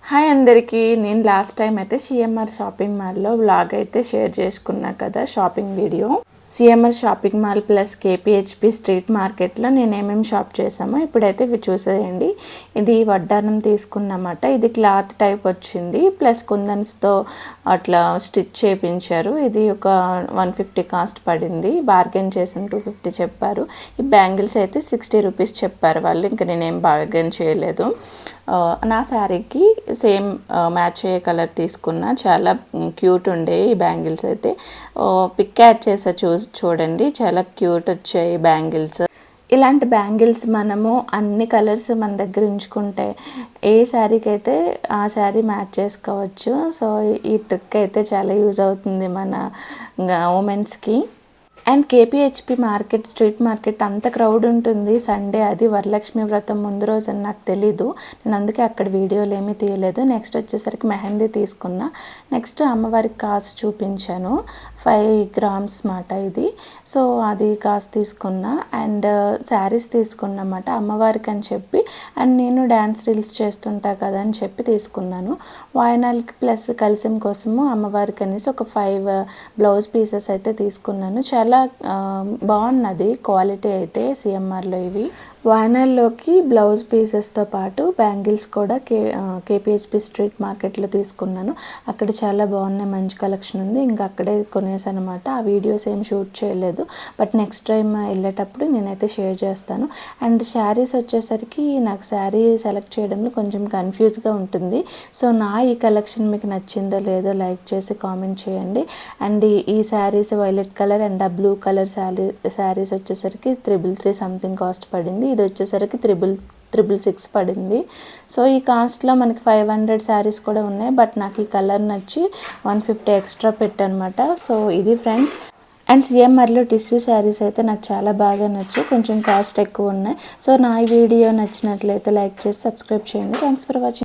Hi అందరికీ. నేను last time అయితే సిఎంఆర్ షాపింగ్ మాల్లో వ్లాగ్ అయితే షేర్ చేసుకున్నా కదా, shopping video. CMR shopping mall plus KPHB street మార్కెట్లో నేను ఏమేమి షాప్ చేసామో ఇప్పుడైతే ఇవి చూసేయండి. ఇది వడ్డానం తీసుకున్నమాట. ఇది క్లాత్ టైప్ వచ్చింది, ప్లస్ కుందన్స్తో అట్లా స్టిచ్ చేయించారు. ఇది ఒక 150 కాస్ట్ పడింది. బార్గెన్ చేసిన 250 చెప్పారు. ఈ బ్యాంగిల్స్ అయితే 60 రూపీస్ చెప్పారు వాళ్ళు. ఇంకా నేనేం బార్గెన్ చేయలేదు. నా శారీకి సేమ్ మ్యాచ్ అయ్యే కలర్ తీసుకున్నా. చాలా క్యూట్ ఉండే ఈ బ్యాంగిల్స్ అయితే. పిక్ యాడ్ చేసా చూడండి, చాలా క్యూట్ వచ్చాయి బ్యాంగిల్స్. ఇలాంటి బ్యాంగిల్స్ మనము అన్ని కలర్స్ మన దగ్గర ఉంచుకుంటే ఏ శారీకి అయితే ఆ శారీ మ్యాచ్ చేసుకోవచ్చు. సో ఈ ట్రిక్ అయితే చాలా యూజ్ అవుతుంది మన ఉమెన్స్కి. అండ్ కేపీహెచ్పి మార్కెట్, స్ట్రీట్ మార్కెట్ అంత క్రౌడ్ ఉంటుంది సండే. అది వరలక్ష్మి వ్రతం ముందు రోజు అని నాకు తెలీదు. నేను అందుకే అక్కడ వీడియోలు ఏమీ తీయలేదు. నెక్స్ట్ వచ్చేసరికి మెహందీ తీసుకున్నా. నెక్స్ట్ అమ్మవారికి కాసు చూపించాను. 5 grams మాట ఇది. సో అది కాసు తీసుకున్నా. అండ్ శారీస్ తీసుకున్నమాట అమ్మవారికి అని చెప్పి. అండ్ నేను డ్యాన్స్ రీల్స్ చేస్తుంటా కదా అని చెప్పి తీసుకున్నాను. వాయనాలకి ప్లస్ కలిసం కోసము అమ్మవారికి అనేసి ఒక 5 బ్లౌజ్ పీసెస్ అయితే తీసుకున్నాను. చాలా బాగున్నది క్వాలిటీ అయితే సిఎంఆర్లో. ఇవి వాయనాల్లోకి బ్లౌజ్ పీసెస్తో పాటు బ్యాంగిల్స్ కూడా కేపీహెచ్పి స్ట్రీట్ మార్కెట్లో తీసుకున్నాను. అక్కడ చాలా బాగున్నాయి, మంచి కలెక్షన్ ఉంది. ఇంకా అక్కడే కొనేసాను అనమాట. ఆ వీడియోస్ ఏం షూట్ చేయలేదు, బట్ నెక్స్ట్ టైం వెళ్ళేటప్పుడు నేనైతే షేర్ చేస్తాను. అండ్ శారీస్ వచ్చేసరికి నాకు శారీ సెలెక్ట్ చేయడంలో కొంచెం కన్ఫ్యూజ్గా ఉంటుంది. సో ఈ కలెక్షన్ మీకు నచ్చిందో లేదో లైక్ చేసి కామెంట్ చేయండి. అండ్ ఈ శారీస్ వైలెట్ కలర్ అండ్ ఆ బ్లూ కలర్ శారీస్ వచ్చేసరికి 333 సంథింగ్ కాస్ట్ పడింది. ఇది వచ్చేసరికి 666 పడింది. సో ఈ కాస్ట్లో మనకి 500 శారీస్ కూడా ఉన్నాయి, బట్ నాకు ఈ కలర్ నచ్చి 150 ఎక్స్ట్రా పెట్టనమాట. సో ఇది ఫ్రెండ్స్. అండ్ సిఎంఆర్లో టిష్యూ శారీస్ అయితే నాకు చాలా బాగా నచ్చి, కొంచెం కాస్ట్ ఎక్కువ ఉన్నాయి. సో నా ఈ వీడియో నచ్చినట్లయితే లైక్ చేసి సబ్స్క్రైబ్ చేయండి. Thanks for watching.